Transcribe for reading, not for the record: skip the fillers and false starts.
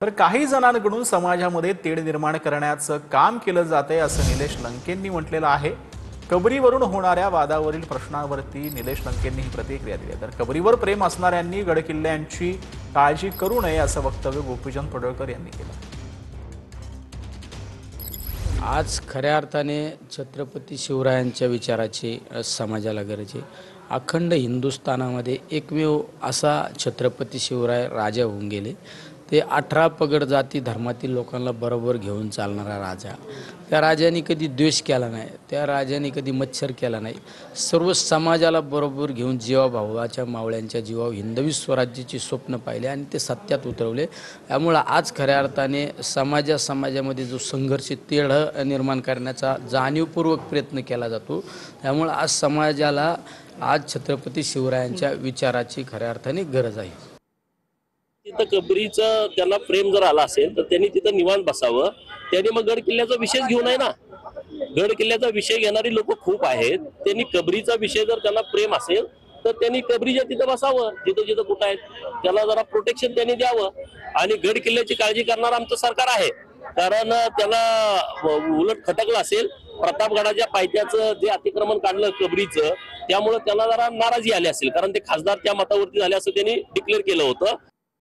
तर काही जणांकडून समाजामध्ये तेढ निर्माण करण्याचं काम केलं जातंय असं निलेश लंकेंनी म्हटलेलं आहे। कबरीवरून होणाऱ्या वादावरील प्रश्नावरती निलेश लंकेंनी ही प्रतिक्रिया दिली आहे। तर कबरीवर प्रेम असणाऱ्यांनी गडकिल्ल्यांची काळजी करू नये असं वक्तव्य गोपीचंद पडळकर यांनी केलं। आज खऱ्या अर्थाने छत्रपती शिवरायांच्या विचाराची समाजाला गरज आहे। अखंड हिंदुस्थानामध्ये एकमेव असा छत्रपती शिवराय राजा होऊन गेले। ते 18 पगड जाती धर्मातील लोकांना बरोबर घेऊन चालणारा राजा। त्या राजाने कधी द्वेष केला नाही, त्या राजाने कधी मत्सर केला नाही। सर्व समाजाला बरोबर घेऊन जीवाभावाच्या मावळ्यांच्या जीवावर हिंदवी स्वराज्याची स्वप्न पाहिले आणि ते सत्यात उतरवले। त्यामुळे आज खऱ्या अर्थाने समाजामध्ये जो संघर्ष तेढ निर्माण करण्याचा जाणीवपूर्वक प्रयत्न केला जातो। त्यामुळे आज समाजाला आज छत्रपती शिवरायांच्या विचाराची खऱ्या अर्थाने गरज आहे। तिथं कबरीचं त्यांना प्रेम जर आला असेल तर त्यांनी तिथं निवांत बसावं। त्यांनी मग गड किल्ल्याचा विषय घेऊ नये ना। गड किल्ल्याचा विषय घेणारी लोक खूप आहेत। त्यांनी कबरीचा विषय जर त्यांना प्रेम असेल तर त्यांनी कबरीच्या तिथं बसावं, जिथं जिथं कुठं आहेत त्याला जरा प्रोटेक्शन त्यांनी द्यावं। आणि गड किल्ल्याची काळजी करणार आमचं सरकार आहे, कारण त्याला उलट खटकलं असेल प्रतापगडाच्या पायथ्याचं जे अतिक्रमण काढलं कबरीचं, त्यामुळे त्याला जरा नाराजी आली असेल, कारण ते खासदार त्या मतावरती झाले असं त्यांनी डिक्लेअर केलं होतं।